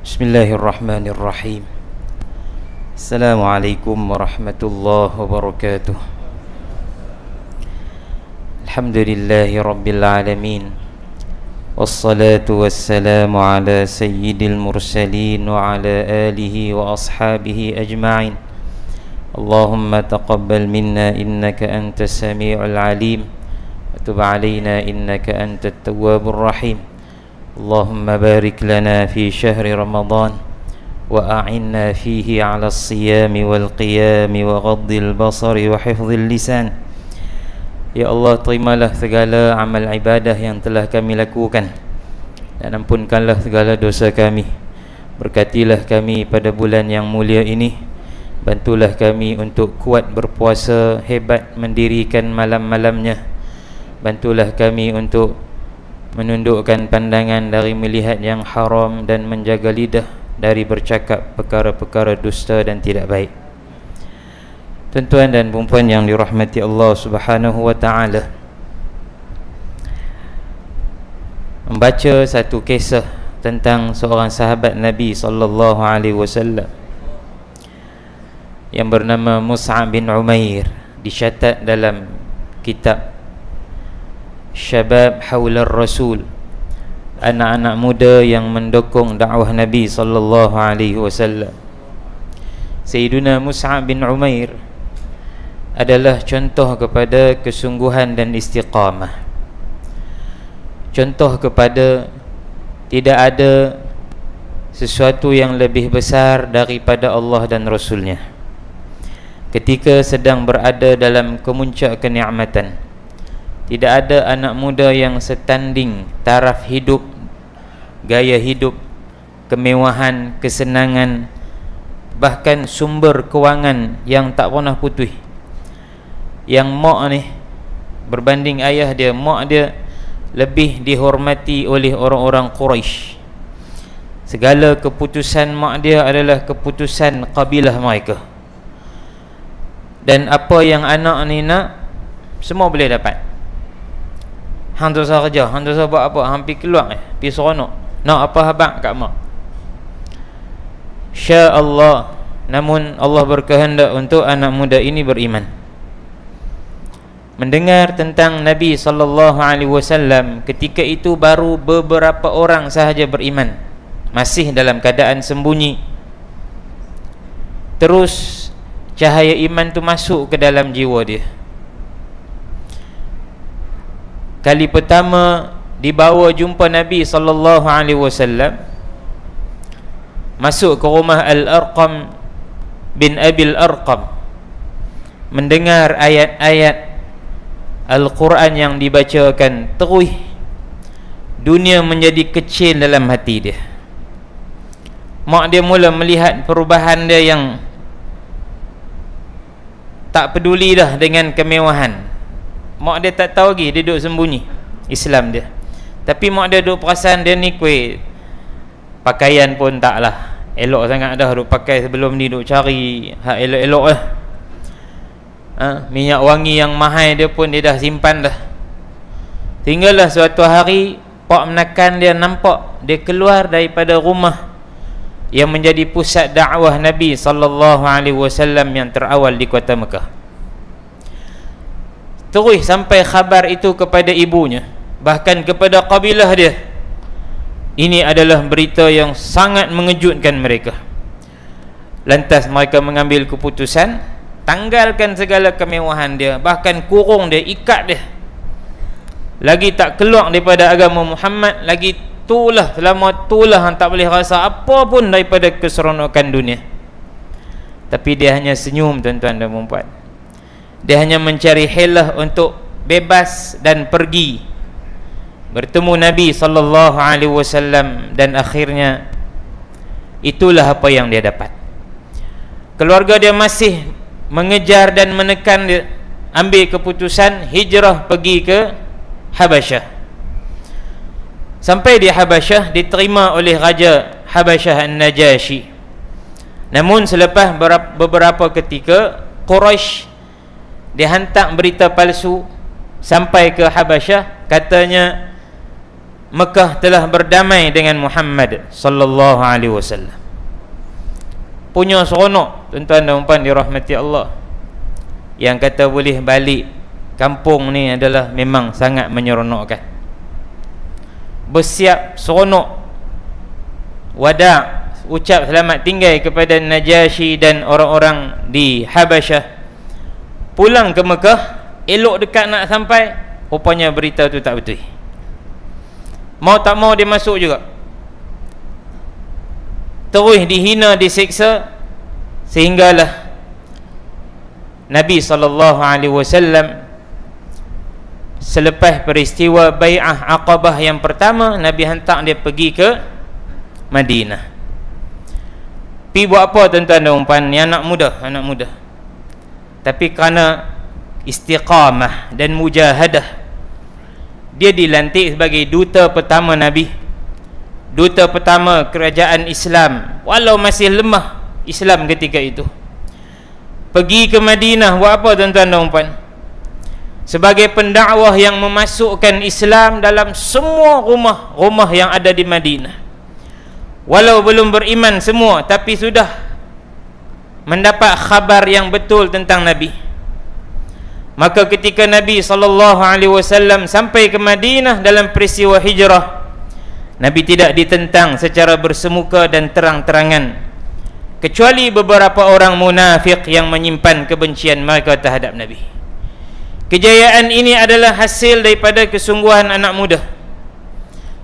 Bismillahirrahmanirrahim. Assalamualaikum warahmatullahi wabarakatuh. Alhamdulillahi rabbil alamin. Wassalatu wassalamu ala sayyidil mursalin wa ala alihi wa ashabihi ajma'in. Allahumma taqabbal minna innaka antas sami'ul alim wa tub alaina innaka antat tawwabur rahim. Allahumma barik lana fi syahri Ramadan wa a'inna fihi 'ala as-siyami wal qiyami wa ghaddil basari wa hifdzil lisan. Ya Allah, terimalah segala amal ibadah yang telah kami lakukan dan ampunkanlah segala dosa kami. Berkatilah kami pada bulan yang mulia ini. Bantulah kami untuk kuat berpuasa, hebat mendirikan malam-malamnya. Bantulah kami untuk menundukkan pandangan dari melihat yang haram dan menjaga lidah dari bercakap perkara-perkara dusta dan tidak baik. Tuan-tuan dan puan-puan yang dirahmati Allah Subhanahu wa taala, membaca satu kisah tentang seorang sahabat Nabi sallallahu alaihi wasallam yang bernama Mus'ab bin Umair, dicatat dalam kitab Syabab Haular Rasul, anak-anak muda yang mendukung dakwah Nabi sallallahu alaihi wasallam. Sayyiduna Mus'ab bin Umair adalah contoh kepada kesungguhan dan istiqamah, contoh kepada tidak ada sesuatu yang lebih besar daripada Allah dan Rasulnya. Ketika sedang berada dalam kemuncak kenikmatan, tidak ada anak muda yang setanding taraf hidup, gaya hidup, kemewahan, kesenangan, bahkan sumber kewangan yang tak pernah putih. Yang mak ni berbanding ayah dia, mak dia lebih dihormati oleh orang-orang Quraisy. Segala keputusan mak dia adalah keputusan kabilah mereka. Dan apa yang anak ni nak, semua boleh dapat. Hang tu usah kerja, hang tu usah buat apa, hang pergi keluar pergi seronok. Nak apa habaq kat mak. Sya-Allah. Namun Allah berkehendak untuk anak muda ini beriman. Mendengar tentang Nabi sallallahu alaihi wasallam, ketika itu baru beberapa orang sahaja beriman, masih dalam keadaan sembunyi. Terus cahaya iman tu masuk ke dalam jiwa dia. Kali pertama dibawa jumpa Nabi sallallahu alaihi wasallam, masuk ke rumah Al-Arqam bin Abil Arqam, mendengar ayat-ayat Al-Quran yang dibacakan, terus dunia menjadi kecil dalam hati dia. Mak dia mula melihat perubahan dia yang tak peduli dah dengan kemewahan. Mak dia tak tahu lagi, dia duduk sembunyi Islam dia. Tapi mak dia duduk perasan dia ni kuih, pakaian pun taklah elok sangat dah, duduk pakai sebelum ni duduk cari hak elok-elok lah. Minyak wangi yang mahal dia pun dia dah simpan dah. Tinggallah suatu hari pak menakan dia nampak dia keluar daripada rumah yang menjadi pusat dakwah Nabi sallallahu alaihi wasallam yang terawal di kota Mekah. Terus sampai khabar itu kepada ibunya, bahkan kepada kabilah dia. Ini adalah berita yang sangat mengejutkan mereka. Lantas mereka mengambil keputusan, tanggalkan segala kemewahan dia, bahkan kurung dia, ikat dia. Lagi tak keluar daripada agama Muhammad, lagi itulah, selama itulah hang tak boleh rasa apa pun daripada keseronokan dunia. Tapi dia hanya senyum, tuan-tuan dan puan-puan. Dia hanya mencari helah untuk bebas dan pergi bertemu Nabi sallallahu alaihi wasallam, dan akhirnya itulah apa yang dia dapat. Keluarga dia masih mengejar dan menekan dia, ambil keputusan hijrah pergi ke Habasyah. Sampai di Habasyah diterima oleh Raja Habasyah An-Najashi. Namun selepas beberapa ketika, Quraisy dihantar berita palsu sampai ke Habasyah, katanya Mekah telah berdamai dengan Muhammad sallallahu alaihi wasallam. Punya seronok tuan-tuan dan puan dirahmati Allah. Yang kata boleh balik kampung ni adalah memang sangat menyeronokkan. Bersiap seronok wada', ucap selamat tinggal kepada Najasyi dan orang-orang di Habasyah. Pulang ke Mekah, elok dekat nak sampai, rupanya berita tu tak betul. Mau tak mau dia masuk juga. Terus dihina, diseksa, sehinggalah Nabi SAW selepas peristiwa Bai'ah Aqabah yang pertama, Nabi hantar dia pergi ke Madinah. Pi buat apa tuan-tuan dan puan? Ni anak muda. Tapi kerana istiqamah dan mujahadah, dia dilantik sebagai duta pertama Nabi, duta pertama kerajaan Islam, walau masih lemah Islam ketika itu. Pergi ke Madinah buat apa tuan-tuan dan puan? Sebagai pendakwah yang memasukkan Islam dalam semua rumah yang ada di Madinah. Walau belum beriman semua, tapi sudah mendapat khabar yang betul tentang Nabi. Maka ketika Nabi SAW sampai ke Madinah dalam peristiwa hijrah, Nabi tidak ditentang secara bersemuka dan terang-terangan, kecuali beberapa orang munafik yang menyimpan kebencian mereka terhadap Nabi. Kejayaan ini adalah hasil daripada kesungguhan anak muda,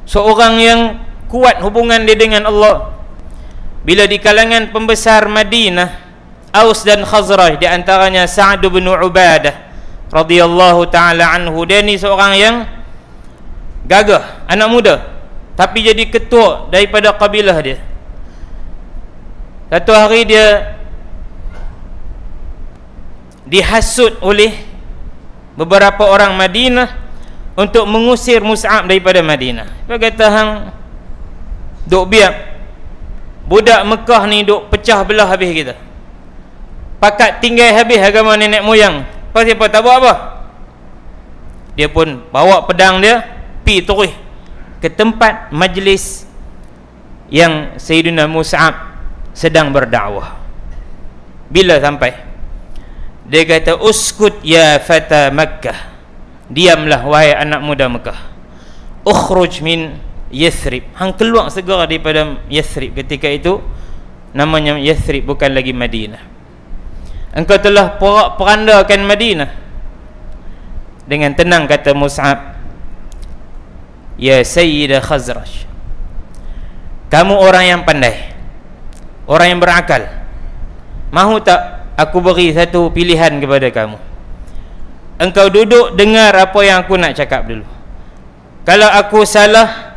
seorang yang kuat hubungan dia dengan Allah. Bila di kalangan pembesar Madinah, Aus dan Khazraj, di antaranya Sa'd bin Ubadah radhiyallahu taala anhu, dia ni seorang yang gagah, anak muda, tapi jadi ketua daripada kabilah dia. Satu hari dia dihasut oleh beberapa orang Madinah untuk mengusir Mus'ab daripada Madinah. Dia kata, hang duk biar budak Mekah ni duk pecah belah habis kita, pakat tinggal habis agama nenek moyang. Pasal apa? Tak buat apa. Dia pun bawa pedang dia, pi terus ke tempat majlis yang Sayyidina Mus'ab sedang berdakwah. Bila sampai, dia kata, uskut ya fata Makkah, diamlah wahai anak muda Mekah. Ukhruj min Yathrib, hang keluar segera daripada Yathrib. Ketika itu namanya Yathrib, bukan lagi Madinah. Engkau telah porak-porandakan Madinah. Dengan tenang kata Mus'ab, ya Sayyidah Khazraj, kamu orang yang pandai, orang yang berakal. Mahu tak aku beri satu pilihan kepada kamu? Engkau duduk dengar apa yang aku nak cakap dulu. Kalau aku salah,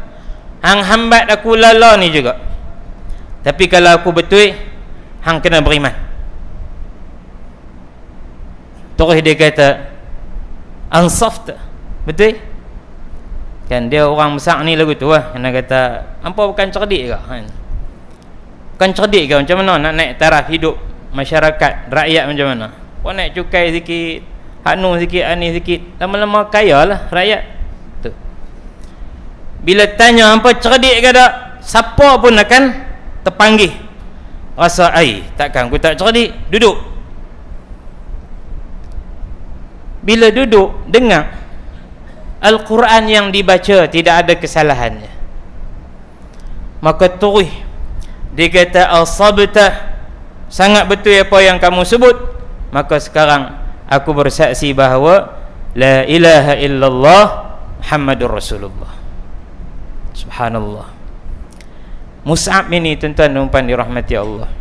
hang hambat aku lala ni juga. Tapi kalau aku betul, hang kena beriman. Terus dia kata, ansafta, betul? Kan dia orang besar ni lagu tu lah. Kena kata, hampa bukan cerdik ke? Bukan cerdik ke? Macam mana nak naik taraf hidup masyarakat, rakyat macam mana? Kau naik cukai sikit, hanu sikit, ani sikit, lama-lama kaya lah rakyat tu. Bila tanya hampa cerdik ke tak, siapa pun akan terpanggil. Rasa, takkan aku tak cerdik. Duduk. Bila duduk, dengar Al-Quran yang dibaca tidak ada kesalahannya, maka terus dia kata, asabta, sangat betul apa yang kamu sebut. Maka sekarang aku bersaksi bahawa la ilaha illallah Muhammadur Rasulullah. Subhanallah. Mus'ab ini tuan-tuan dan puan dirahmati Allah,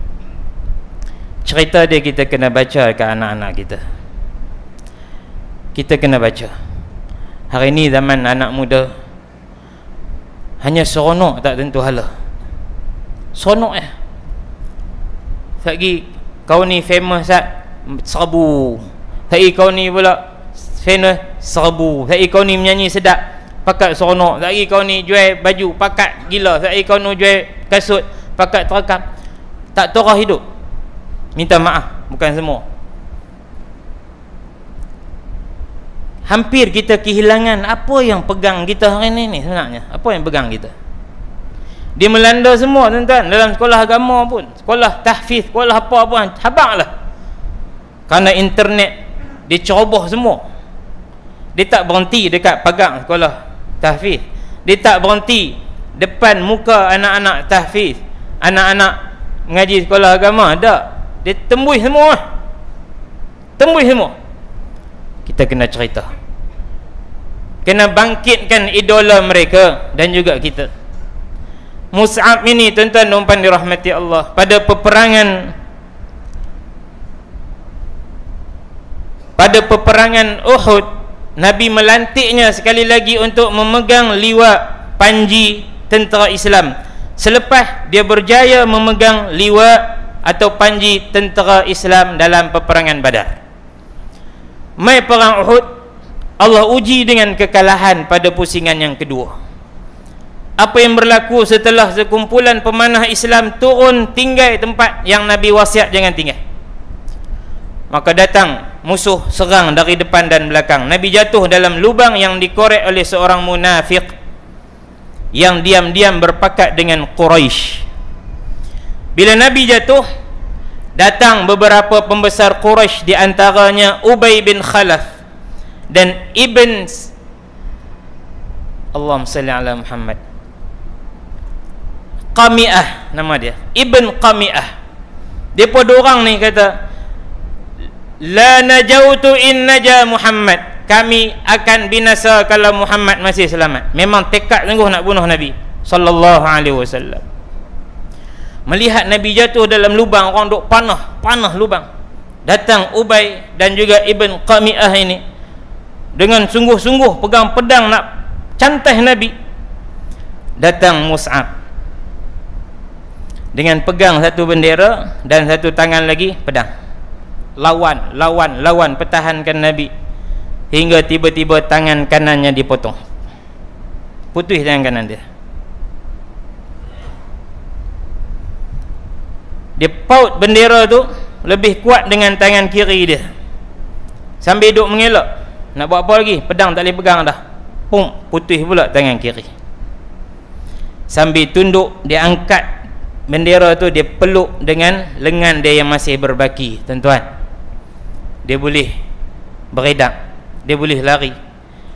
cerita dia kita kena baca ke anak-anak kita. Kita kena baca. Hari ini zaman anak muda hanya seronok tak tentu hala. Seronok Sagi kau ni famous sat, 1,000. Sagi kau ni pula famous, 1,000. Sagi kau ni menyanyi sedap, pakat seronok. Sagi kau ni jual baju, pakat gila. Sagi kau ni jual kasut, pakat terekam. Tak terah hidup. Minta maaf, bukan semua. hampir kita kehilangan apa yang pegang kita hari ini sebenarnya. Apa yang pegang kita? Dia melanda semua tuan-tuan, dalam sekolah agama pun, sekolah tahfiz, sekolah apa-apa, habaqlah. Kerana internet dia ceroboh semua. Dia tak berhenti dekat pagar sekolah tahfiz. Dia tak berhenti depan muka anak-anak tahfiz, anak-anak mengaji sekolah agama. Tak, dia tembus semua. Tembus semua. Kita kena cerita, kena bangkitkan idola mereka dan juga kita. Mus'ab ini tuan-tuan dan puan dirahmati Allah, pada peperangan Uhud, Nabi melantiknya sekali lagi untuk memegang liwa panji tentera Islam selepas dia berjaya memegang liwa atau panji tentera Islam dalam peperangan Badar. Mai perang Uhud, Allah uji dengan kekalahan pada pusingan yang kedua. Apa yang berlaku setelah sekumpulan pemanah Islam turun tinggal tempat yang Nabi wasiat jangan tinggal? Maka datang musuh serang dari depan dan belakang. Nabi jatuh dalam lubang yang dikorek oleh seorang munafik yang diam-diam berpakat dengan Quraisy. Bila Nabi jatuh, datang beberapa pembesar Quraisy, di antaranya Ubay bin Khalaf dan Ibn Allahumma salli ala Muhammad, Qami'ah nama dia, Ibn Qami'ah. Depa dua orang ni kata, la najautu in naja Muhammad, kami akan binasa kalau Muhammad masih selamat. Memang tekad sungguh nak bunuh Nabi sallallahu alaihi wasallam. Melihat Nabi jatuh dalam lubang, orang duk panah lubang. Datang Ubay dan juga Ibn Qami'ah ini dengan sungguh-sungguh pegang pedang nak cantai Nabi. Datang Mus'ab dengan pegang satu bendera dan satu tangan lagi pedang. Lawan, pertahankan Nabi hingga tiba-tiba tangan kanannya dipotong. Putus tangan kanan dia. Dia paut bendera tu lebih kuat dengan tangan kiri dia. Sambil duduk mengelak, nak buat apa lagi? Pedang tak boleh pegang dah. Pum, putus pula tangan kiri. Sambil tunduk, dia angkat bendera tu, dia peluk dengan lengan dia yang masih berbaki. Tuan-tuan, dia boleh beredak, dia boleh lari,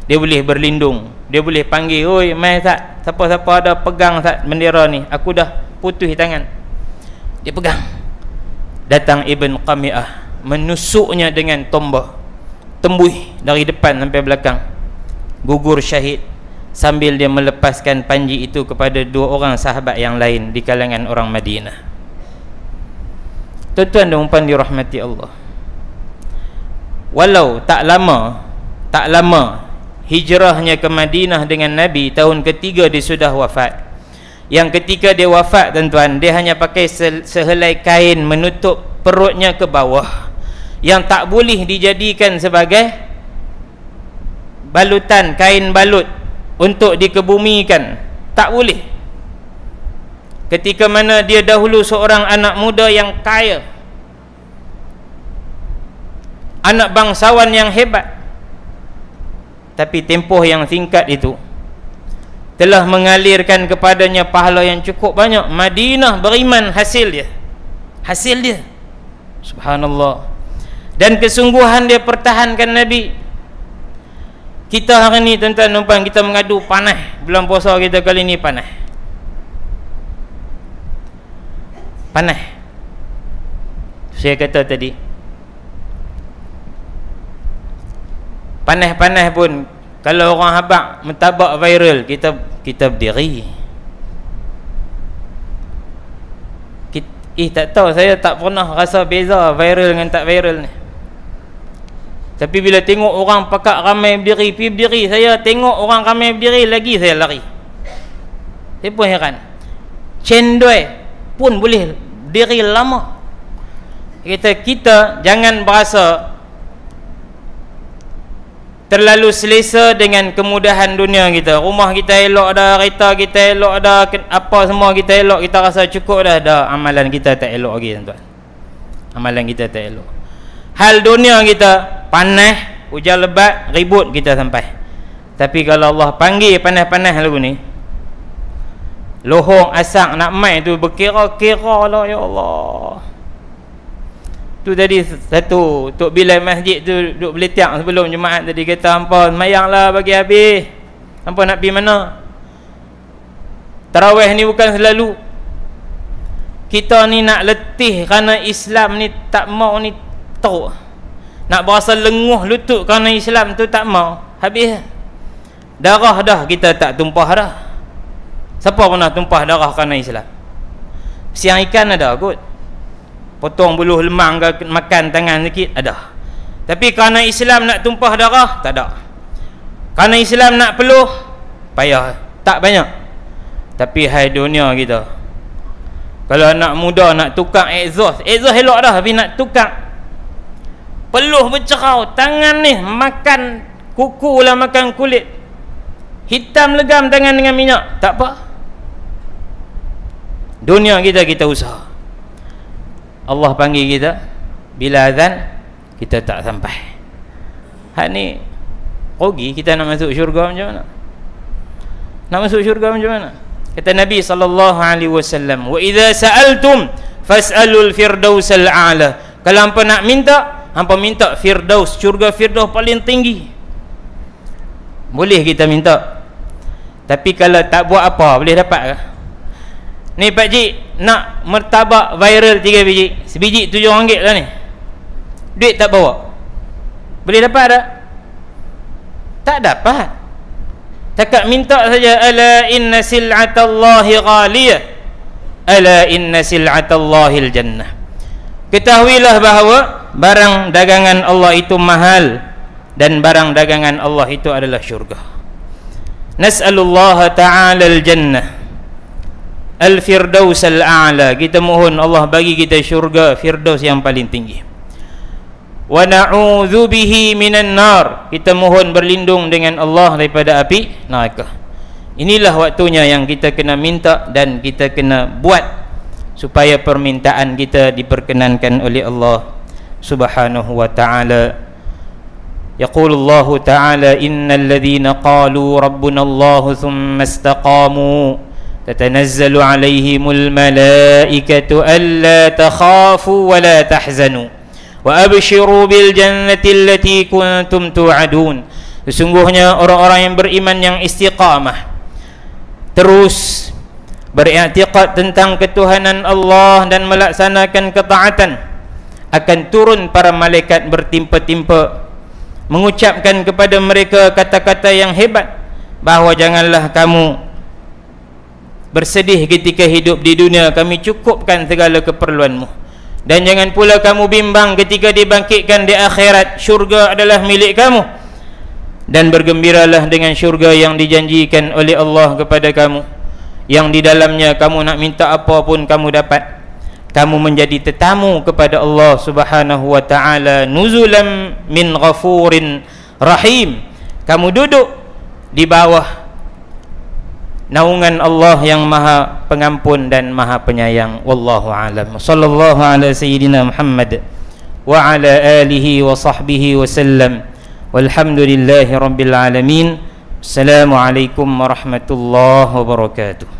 dia boleh berlindung, dia boleh panggil, oi mai tak, siapa-siapa ada pegang tak bendera ni, aku dah putus tangan. Dia pegang. Datang Ibn Qami'ah, menusuknya dengan tombak, tembus dari depan sampai belakang, gugur syahid, sambil dia melepaskan panji itu kepada dua orang sahabat yang lain di kalangan orang Madinah. Tuan-tuan dan puan dirahmati Allah, walau tak lama hijrahnya ke Madinah dengan Nabi, tahun ketiga dia sudah wafat. Yang ketika dia wafat, tuan-tuan, dia hanya pakai sehelai kain menutup perutnya ke bawah, yang tak boleh dijadikan sebagai balutan, kain balut untuk dikebumikan. Tak boleh. Ketika mana dia dahulu seorang anak muda yang kaya, anak bangsawan yang hebat, tapi tempoh yang singkat itu telah mengalirkan kepadanya pahala yang cukup banyak. Madinah beriman hasil dia. Subhanallah. Dan kesungguhan dia pertahankan Nabi. Kita hari ni tuan-tuan dan puan, kita mengadu panas. Bulan puasa kita kali ni panas. Saya kata tadi, panas-panas pun, kalau orang habaq mentabak viral, kita berdiri. Tak tahu, saya tak pernah rasa beza viral dengan tak viral ni. Tapi bila tengok orang pakak ramai berdiri, pergi berdiri, saya tengok orang ramai berdiri lagi saya lari. Saya pun heran. Cendoi pun boleh berdiri lama. Kita jangan berasa terlalu selesa dengan kemudahan dunia kita. Rumah kita elok dah, kereta kita elok dah, apa semua kita elok, kita rasa cukup dah. Amalan kita tak elok lagi, tuan-tuan. Amalan kita tak elok. Hal dunia kita panas, hujan lebat, ribut kita sampai. Tapi kalau Allah panggil panas-panas lagu ni, lohong asak nak mai tu berkira-kira lah, ya Allah. Tu tadi satu tok bilai masjid tu duk beletiak sebelum Jumaat tadi, kata hampa semayanglah bagi habis. Hampa nak pergi mana? Tarawih ni bukan selalu. Kita ni nak letih kerana Islam ni tak mau ni teruk. Nak berasa lenguh lutut kerana Islam tu tak mau. Habis darah dah kita tak tumpah dah. Siapa pernah tumpah darah kerana Islam? Siang ikan ada kot, potong buluh lemang ke, makan tangan sikit ada. Tapi kerana Islam nak tumpah darah tak ada. Kerana Islam nak peluh payah tak banyak. Tapi hai dunia kita, kalau anak muda nak tukar exhaust elok dah, tapi nak tukar peluh bercerau, tangan ni makan kuku lah, makan kulit hitam legam tangan dengan minyak, tak apa. Dunia kita usaha. Allah panggil kita, bila azan kita tak sampai. Hak ni rugi. Kita nak masuk syurga macam mana? Nak masuk syurga macam mana? Kata Nabi SAW, wa idza sa'altum fas'alul firdausal a'la. Kalau hampa nak minta, hampa minta firdaus, syurga firdaus paling tinggi. Boleh kita minta. Tapi kalau tak buat apa, boleh dapat ke? Ni Pak Cik nak martabak viral 3 biji, sebiji RM7 lah ni. Duit tak bawa, boleh dapat tak? Tak dapat. Cakap minta saja. Ala inna sil'atallahi ghaliyah, ala inna sil'atallahil jannah. Ketahuilah bahawa barang dagangan Allah itu mahal, dan barang dagangan Allah itu adalah syurga. Nas'alullaha ta'ala al-jannah al-firdaus al-a'la. Kita mohon Allah bagi kita syurga firdaus yang paling tinggi. Wa na'udzu bihi minan nar. Kita mohon berlindung dengan Allah daripada api neraka. Inilah waktunya yang kita kena minta dan kita kena buat supaya permintaan kita diperkenankan oleh Allah Subhanahu wa ta'ala. Yaqulullahu ta'ala, innal ladzina qalu rabbuna Allah thumma istaqamu tatanazzalu alaihimul malaikatu alla takhafu wa la tahzanu wa abshiru bil jannati allati kuntum tu'adun. Sesungguhnya orang-orang yang beriman yang istiqamah, terus beriktikad tentang ketuhanan Allah dan melaksanakan ketaatan, akan turun para malaikat bertimpa-timpa mengucapkan kepada mereka kata-kata yang hebat, bahawa janganlah kamu bersedih ketika hidup di dunia, kami cukupkan segala keperluanmu. Dan jangan pula kamu bimbang ketika dibangkitkan di akhirat, syurga adalah milik kamu. Dan bergembiralah dengan syurga yang dijanjikan oleh Allah kepada kamu, yang di dalamnya kamu nak minta apa pun kamu dapat. Kamu menjadi tetamu kepada Allah Subhanahu wa ta'ala, nuzulam min ghafurin rahim. Kamu duduk di bawah naungan Allah yang maha pengampun dan maha penyayang. Wallahu a'lam. Sallallahu ala sayyidina Muhammad wa ala alihi wa sahbihi wa sallam. Walhamdulillahi rabbil alamin. Assalamualaikum warahmatullahi wabarakatuh.